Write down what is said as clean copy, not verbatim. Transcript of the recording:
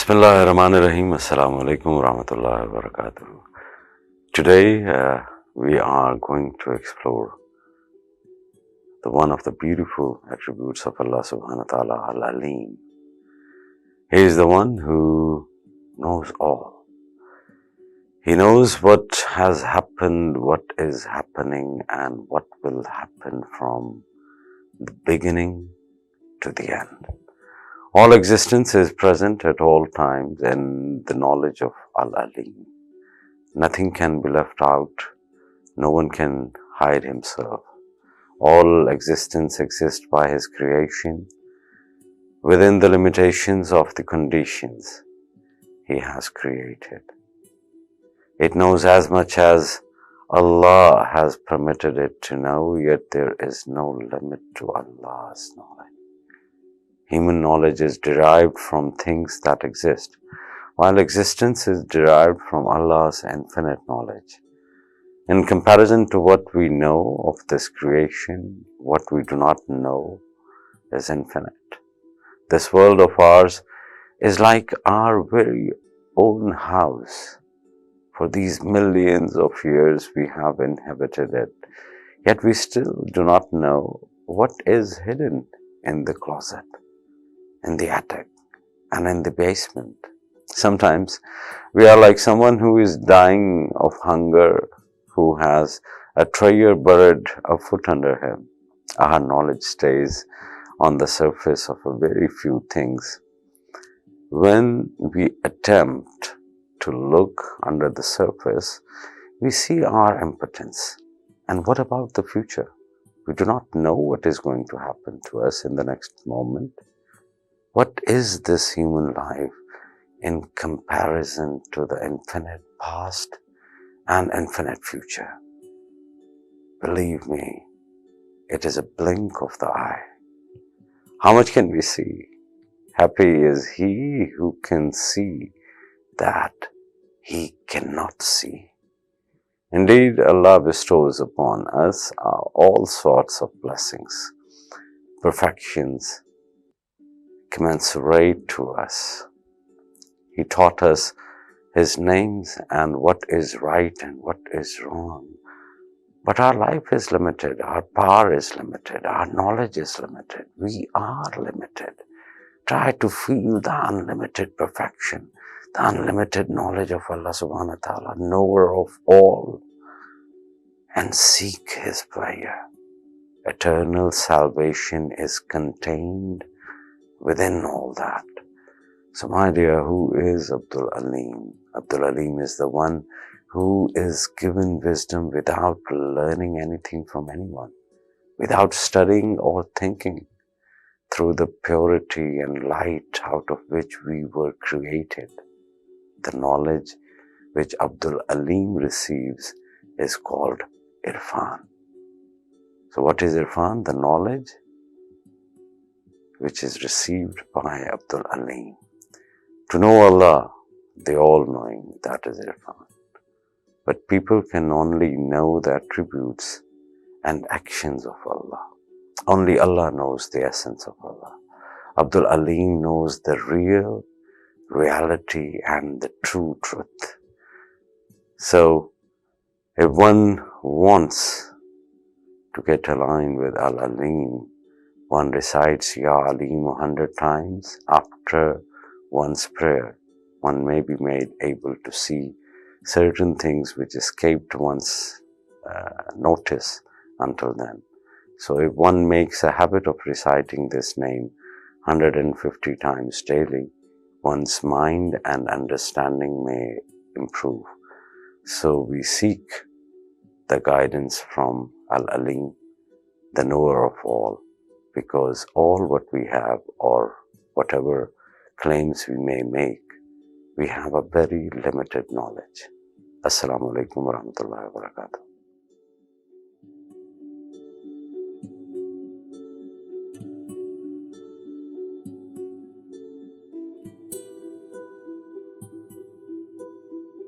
Bismillahirrahmanirrahim. Assalamu alaikum wa rahmatullahi wa barakatuh. Today we are going to explore one of the beautiful attributes of Allah subhanahu wa ta'ala, Aleem. He is the one who knows all. He knows what has happened, what is happening, and what will happen from the beginning to the end. All existence is present at all times in the knowledge of Aleem. Nothing can be left out. No one can hide himself. All existence exists by his creation within the limitations of the conditions he has created. It knows as much as Allah has permitted it to know, yet there is no limit to Allah's knowledge. Human knowledge is derived from things that exist, while existence is derived from Allah's infinite knowledge. In comparison to what we know of this creation, what we do not know is infinite. This world of ours is like our very own house. For these millions of years we have inhabited it, yet we still do not know what is hidden in the closet, in the attic, and in the basement. Sometimes we are like someone who is dying of hunger, who has a treasure buried a foot under him. Our knowledge stays on the surface of a very few things. When we attempt to look under the surface, we see our impotence. And what about the future? We do not know what is going to happen to us in the next moment. What is this human life in comparison to the infinite past and infinite future? Believe me, it is a blink of the eye. How much can we see? Happy is he who can see that he cannot see. Indeed, Allah bestows upon us all sorts of blessings, perfections, commensurate to us. He taught us His names and what is right and what is wrong. But our life is limited, our power is limited, our knowledge is limited. We are limited. Try to feel the unlimited perfection, the unlimited knowledge of Allah subhanahu wa ta'ala, knower of all, and seek His pleasure. Eternal salvation is contained within all that. So my dear, who is Abdul Aleem? Abdul Aleem is the one who is given wisdom without learning anything from anyone, without studying or thinking, through the purity and light out of which we were created. The knowledge which Abdul Aleem receives is called Irfan. So what is Irfan? The knowledge which is received by Abdul Aleem. To know Allah, the all-knowing, that is Irfan. But people can only know the attributes and actions of Allah. Only Allah knows the essence of Allah. Abdul Aleem knows the real reality and the true truth. So, if one wants to get aligned with Aleem, one recites Ya Aleem 100 times. After one's prayer, one may be made able to see certain things which escaped one's notice until then. So if one makes a habit of reciting this name 150 times daily, one's mind and understanding may improve. So we seek the guidance from Aleem, the knower of all, because all what we have, or whatever claims we may make, we have a very limited knowledge. Assalamu alaikum wa rahmatullahi wa barakatuh.